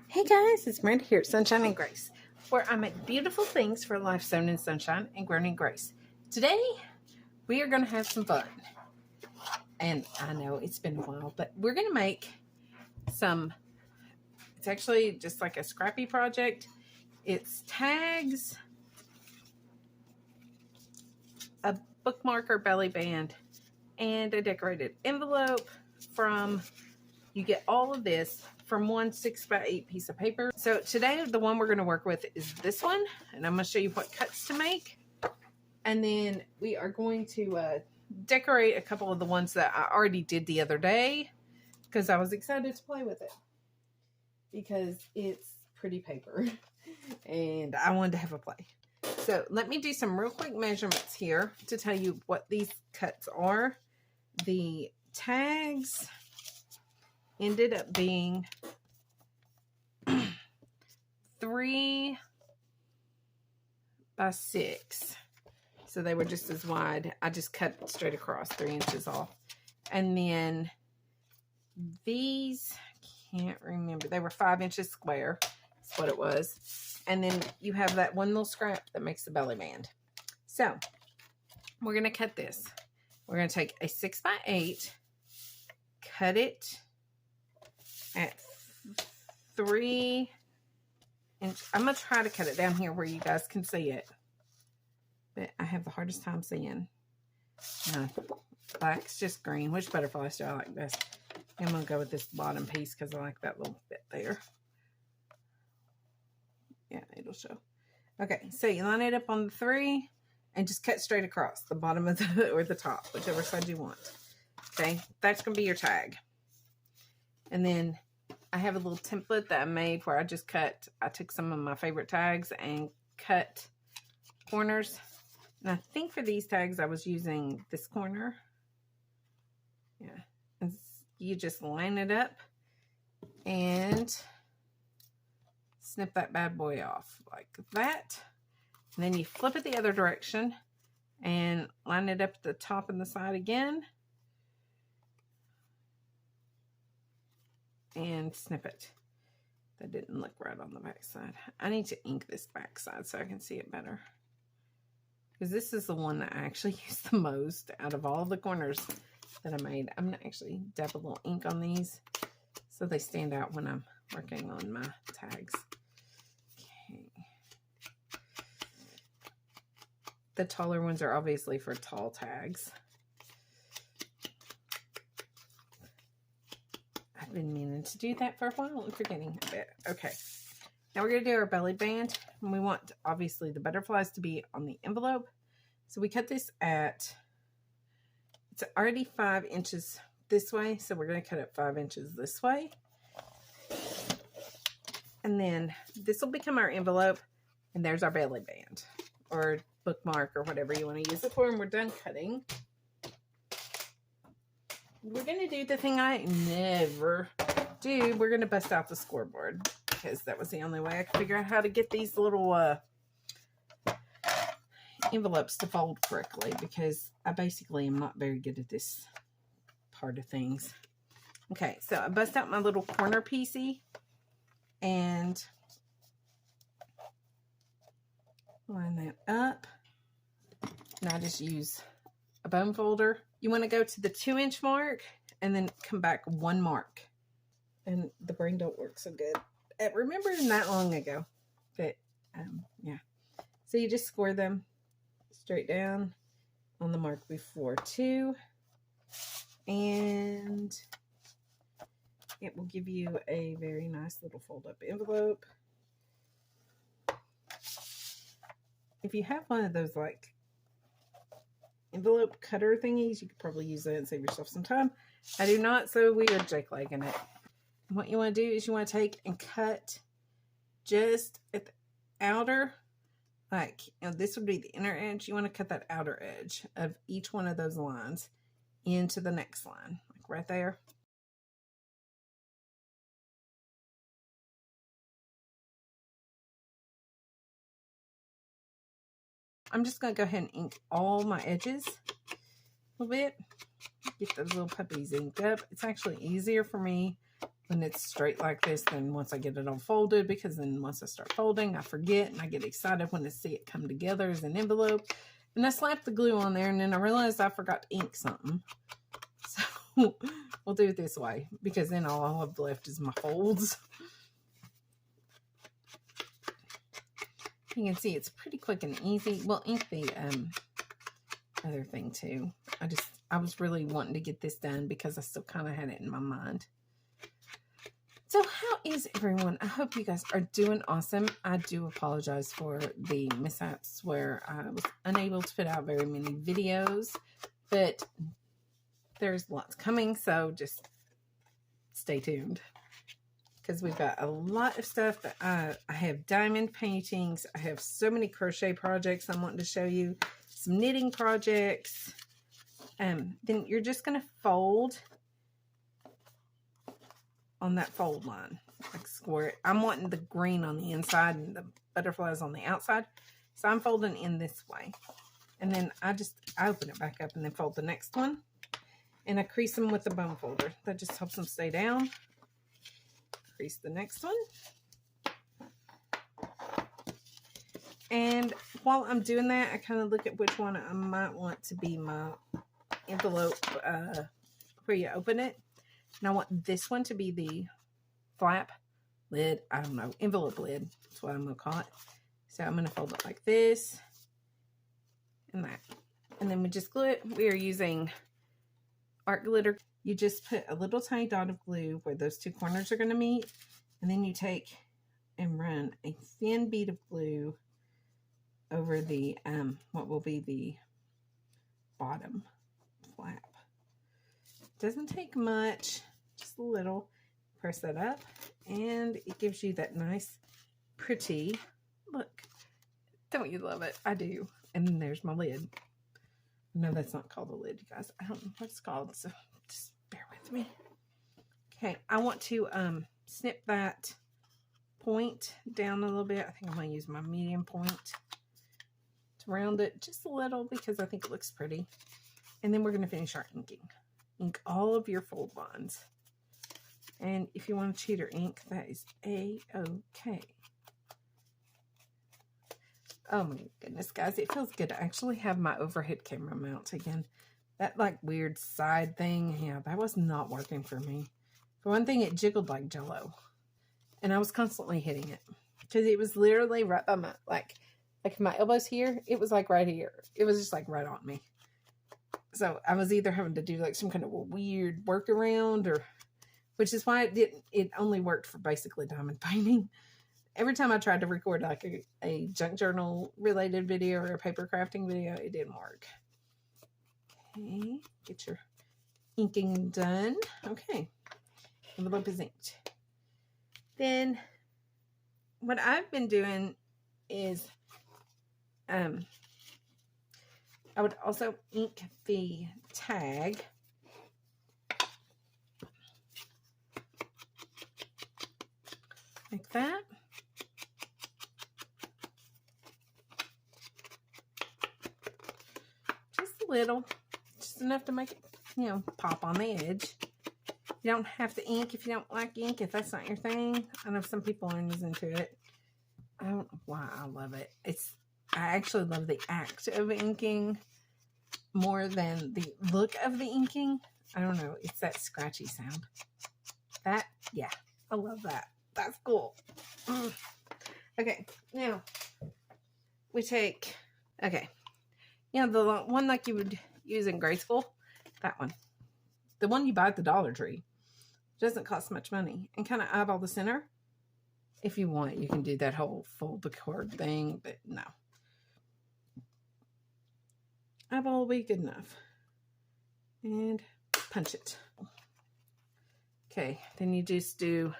Hey guys, it's Miranda here at Sunshine and Grace, where I make beautiful things for a life sown in sunshine and grown in grace. Today, we are going to have some fun. And I know it's been a while, but we're going to make some, it's actually just like a scrappy project. It's tags, a bookmarker belly band, and a decorated envelope from, you get all of this from one 6x8 piece of paper. So today the one we're going to work with is this one, and I'm going to show you what cuts to make. And then we are going to decorate a couple of the ones that I already did the other day because I was excited to play with it because it's pretty paper and I wanted to have a play. So let me do some real quick measurements here to tell you what these cuts are. The tags ended up being 3 by 6. So they were just as wide. I just cut straight across 3 inches off. And then these, can't remember, they were 5 inches square. That's what it was. And then you have that one little scrap that makes the belly band. So we're going to cut this. We're going to take a 6x8, cut it at 3 inches. I'm going to try to cut it down here where you guys can see it. But I have the hardest time seeing. Black's just green. Which butterflies do I like best? I'm going to go with this bottom piece because I like that little bit there. Yeah, it'll show. Okay, so you line it up on the 3 and just cut straight across the bottom of the, or the top, whichever side you want. Okay, that's going to be your tag. And then I have a little template that I made where I just cut, I took some of my favorite tags and cut corners. And I think for these tags, I was using this corner. Yeah. And you just line it up and snip that bad boy off like that. And then you flip it the other direction and line it up at the top and the side again. And snip it. That didn't look right on the back side. I need to ink this back side so I can see it better. Because this is the one that I actually use the most out of all the corners that I made. I'm going to actually dab a little ink on these so they stand out when I'm working on my tags. Okay. The taller ones are obviously for tall tags. I've been meaning to do that for a while and forgetting a bit. Okay. Now we're going to do our belly band. And we want, obviously, the butterflies to be on the envelope. So we cut this at, it's already 5 inches this way. So we're going to cut it 5 inches this way. And then this will become our envelope. And there's our belly band or bookmark or whatever you want to use it for. And we're done cutting. We're going to do the thing I never do. We're going to bust out the scoreboard because that was the only way I could figure out how to get these little envelopes to fold correctly because I basically am not very good at this part of things. Okay, so I bust out my little corner piecey and line that up. And I just use a bone folder. You want to go to the 2-inch mark and then come back 1 mark. And the brain don't work so good at remembering that long ago. But, yeah. So you just score them straight down on the mark before 2. And it will give you a very nice little fold-up envelope. If you have one of those, like, envelope cutter thingies, you could probably use that and save yourself some time. I do not, so we are jake-legging it. What you want to do is you want to take and cut just at the outer, like, this would be the inner edge. You want to cut that outer edge of each one of those lines into the next line, like right there. I'm just going to go ahead and ink all my edges a little bit. Get those little puppies inked up. It's actually easier for me when it's straight like this than once I get it all folded, because then once I start folding, I forget and I get excited when I see it come together as an envelope. And I slapped the glue on there, and then I realized I forgot to ink something. So we'll do it this way, because then all I'll have left is my folds. You can see it's pretty quick and easy. We'll ink the other thing too. I was really wanting to get this done because I still kind of had it in my mind. So how is everyone? I hope you guys are doing awesome. I do apologize for the mishaps where I was unable to put out very many videos, but there's lots coming, so just stay tuned, because we've got a lot of stuff. That I have diamond paintings. I have so many crochet projects I'm wanting to show you, some knitting projects. Then you're just going to fold on that fold line, like square. I'm wanting the green on the inside and the butterflies on the outside, so I'm folding in this way, and then I open it back up and then fold the next one, and I crease them with the bone folder. That just helps them stay down. Crease the next one, and while I'm doing that, I kind of look at which one I might want to be my envelope where you open it. And I want this one to be the flap lid. I don't know, envelope lid. That's what I'm going to call it. So I'm going to fold it like this and that. And then we just glue it. We are using art glitter. You just put a little tiny dot of glue where those two corners are going to meet. And then you take and run a thin bead of glue over the, what will be the bottom flap. Doesn't take much, just a little. Press that up, and it gives you that nice, pretty look. Don't you love it? I do. And then there's my lid. No, that's not called a lid, you guys. I don't know what it's called, so just bear with me. Okay, I want to snip that point down a little bit. I think I'm going to use my medium point to round it just a little, because I think it looks pretty. And then we're going to finish our inking. Ink all of your fold lines. And if you want to cheater ink, that is a-okay. Oh my goodness, guys, it feels good to actually have my overhead camera mount again. That like weird side thing, yeah, that was not working for me. For one thing, it jiggled like jello. And I was constantly hitting it. Because it was literally right by my, like my elbows here, it was like right here. It was just like right on me. So I was either having to do like some kind of a weird workaround, or, which is why it only worked for basically diamond painting. Every time I tried to record like a junk journal related video or a paper crafting video, it didn't work. Okay, get your inking done. Okay, envelope is inked. Then what I've been doing is, I would also ink the tag. Like that. Just a little. Just enough to make it, you know, pop on the edge. You don't have to ink if you don't like ink, if that's not your thing. I know some people aren't as into it. I don't know why I love it. I actually love the act of inking more than the look of the inking. I don't know. It's that scratchy sound. That, yeah, I love that. That's cool. Okay, now we take, okay, you know, the one like you would use in grade school, that one. The one you buy at the Dollar Tree. It doesn't cost much money. And kind of eyeball the center. If you want, you can do that whole fold the cord thing, but no. Eyeball will be good enough. And punch it. Okay, then you just do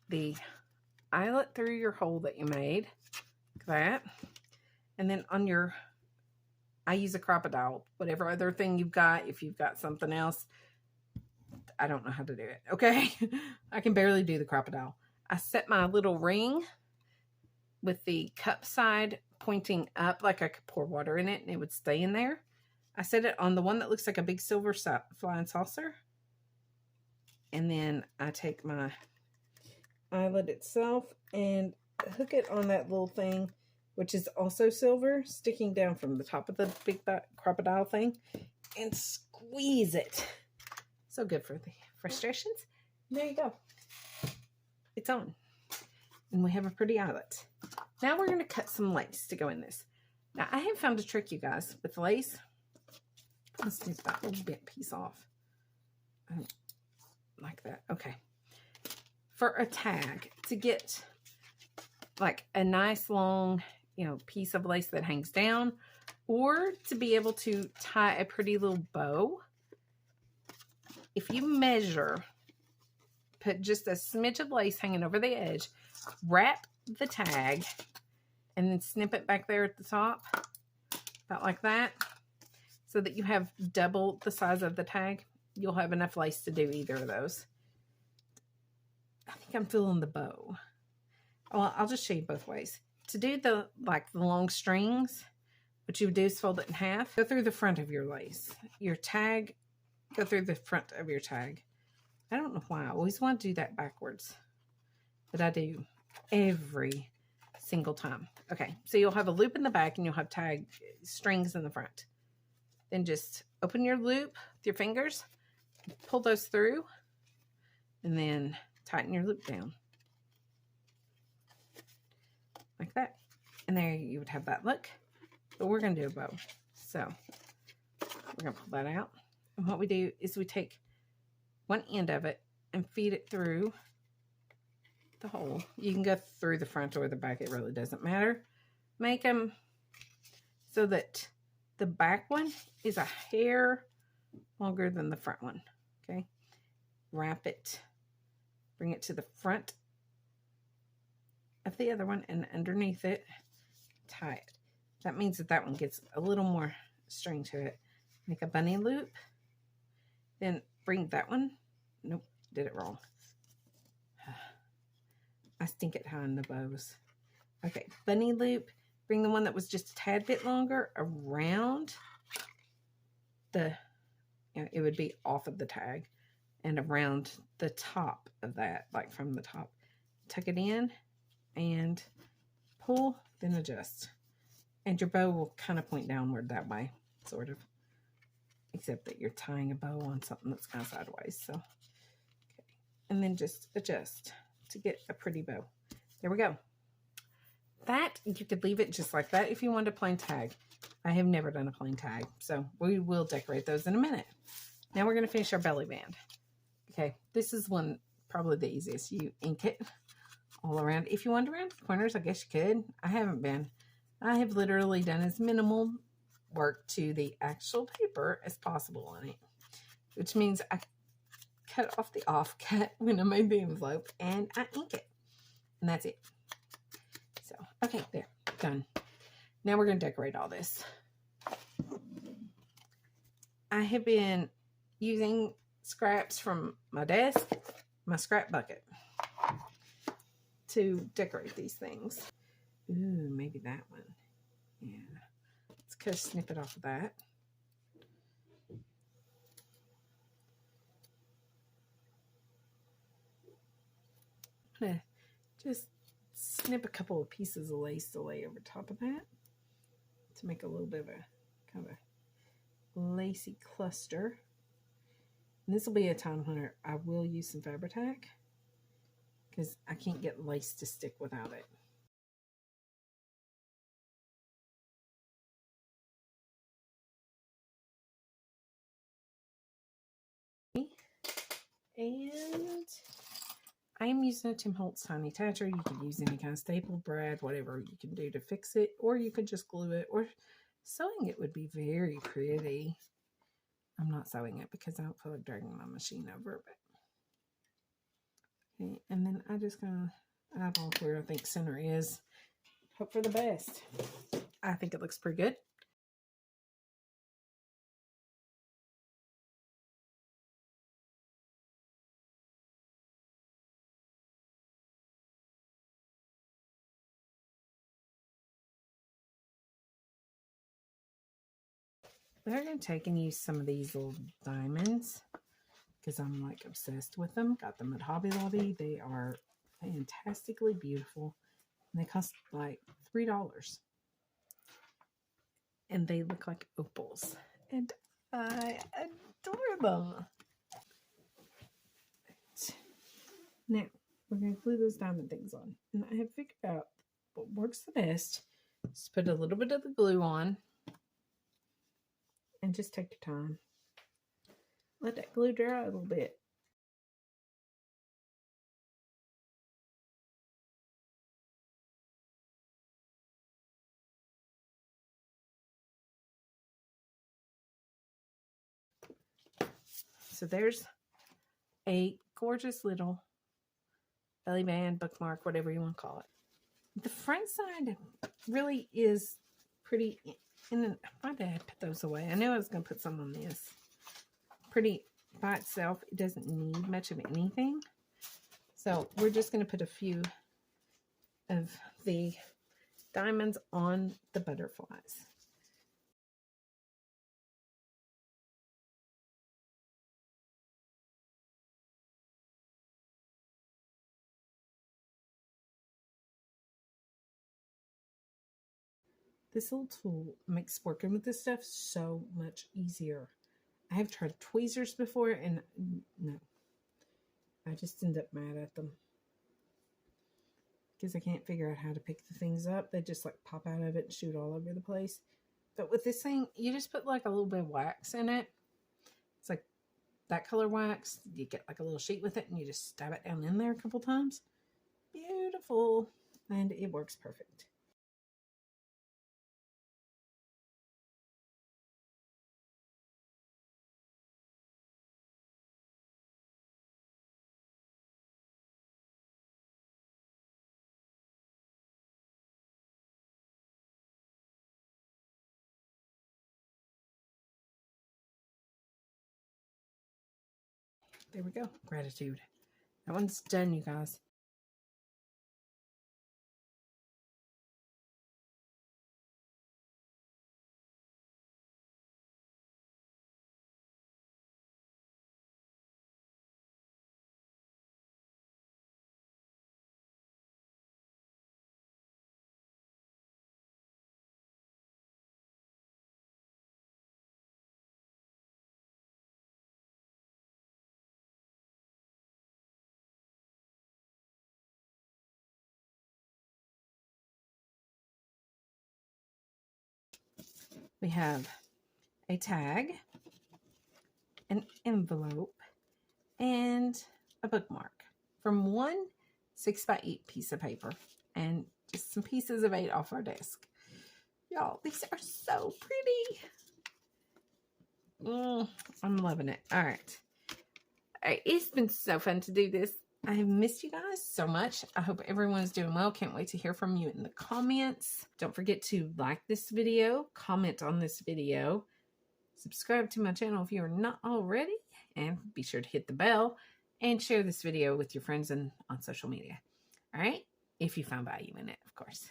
the eyelet through your hole that you made. Like that. And then on your, I use a crocodile. Whatever other thing you've got, if you've got something else, I don't know how to do it. Okay? I can barely do the crocodile. I set my little ring with the cup side pointing up, like I could pour water in it and it would stay in there. I set it on the one that looks like a big silver flying saucer. And then I take my eyelet itself and hook it on that little thing, which is also silver, sticking down from the top of the big crocodile thing, and squeeze it. So good for the frustrations. There you go. It's on. And we have a pretty eyelet. Now we're going to cut some lace to go in this. Now I have found a trick, you guys, with lace. Let's take that little bent piece off. Like that. Okay. For a tag, to get like a nice long, piece of lace that hangs down, or to be able to tie a pretty little bow, if you measure, put just a smidge of lace hanging over the edge, wrap the tag, and then snip it back there at the top, about like that, so that you have double the size of the tag. You'll have enough lace to do either of those. I think I'm feeling the bow. Well, I'll just show you both ways. To do the long strings, what you would do is fold it in half. Go through the front of your lace. Your tag, go through the front of your tag. I don't know why. I always want to do that backwards. But I do every single time. Okay, so you'll have a loop in the back and you'll have tag strings in the front. Then just open your loop with your fingers, pull those through, and then tighten your loop down. Like that. And there you would have that look. But we're going to do a bow. So we're going to pull that out. And what we do is we take one end of it and feed it through the hole. You can go through the front or the back. It really doesn't matter. Make them so that the back one is a hair longer than the front one. Okay. Wrap it. Bring it to the front of the other one and underneath it, tie it. That means that one gets a little more string to it. Make a bunny loop, then bring that one. Nope, did it wrong. I stink at tying the bows. Okay, bunny loop. Bring the one that was just a tad bit longer around the, it would be off of the tag and around the top of that, like from the top. Tuck it in and pull, then adjust. And your bow will kind of point downward that way, sort of. Except that you're tying a bow on something that's kind of sideways. So, okay. And then just adjust to get a pretty bow. There we go. That, you could leave it just like that if you wanted a plain tag. I have never done a plain tag, so we will decorate those in a minute. Now we're going to finish our belly band. Okay, this is one, probably the easiest. You ink it all around. If you wanted around the corners, I guess you could. I haven't been. I have literally done as minimal work to the actual paper as possible on it, which means I cut off the offcut when I made the envelope and I ink it, and that's it. So, okay, there, done. Now we're going to decorate all this. I have been using scraps from my desk, my scrap bucket, to decorate these things. Ooh, maybe that one. Yeah. Let's cut a snippet off of that. I'm going to just snip a couple of pieces of lace to lay over top of that to make a little bit of a kind of a lacy cluster. And this will be a time when I will use some Fabri-Tac because I can't get lace to stick without it. And I am using a Tim Holtz Tiny Attacher. You could use any kind of staple, brad, whatever you can do to fix it, or you could just glue it, or sewing it would be very pretty. I'm not sewing it because I don't feel like dragging my machine over it. Okay, and then I just gonna eyeball where I think center is. Hope for the best. I think it looks pretty good. We're going to take and use some of these little diamonds because I'm like obsessed with them. Got them at Hobby Lobby. They are fantastically beautiful. And they cost like $3. And they look like opals. And I adore them. Now, we're going to glue those diamond things on. And I have figured out what works the best. Just put a little bit of the glue on. And just take your time. Let that glue dry a little bit. So there's a gorgeous little belly band, bookmark, whatever you want to call it. The front side really is pretty, and my dad put those away. I knew I was going to put some on this. Pretty by itself. It doesn't need much of anything. So we're just going to put a few of the diamonds on the butterflies. This little tool makes working with this stuff so much easier. I have tried tweezers before and no, I just end up mad at them because I can't figure out how to pick the things up. They just like pop out of it and shoot all over the place. But with this thing, you just put like a little bit of wax in it. It's like that color wax. You get like a little sheet with it and you just stab it down in there a couple times. Beautiful. And it works perfect. There we go. Gratitude. That one's done, you guys. We have a tag, an envelope, and a bookmark from one 6x8 piece of paper and just some pieces of 8 off our desk. Y'all, these are so pretty. I'm loving it. All right. It's been so fun to do this. I have missed you guys so much. I hope everyone's doing well. Can't wait to hear from you in the comments. Don't forget to like this video, comment on this video, subscribe to my channel if you're not already, and be sure to hit the bell and share this video with your friends and on social media. All right? If you found value in it, of course.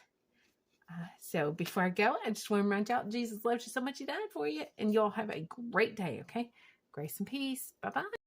So before I go, I just want to remind y'all, Jesus loves you so much he died for you, and y'all have a great day, okay? Grace and peace. Bye-bye.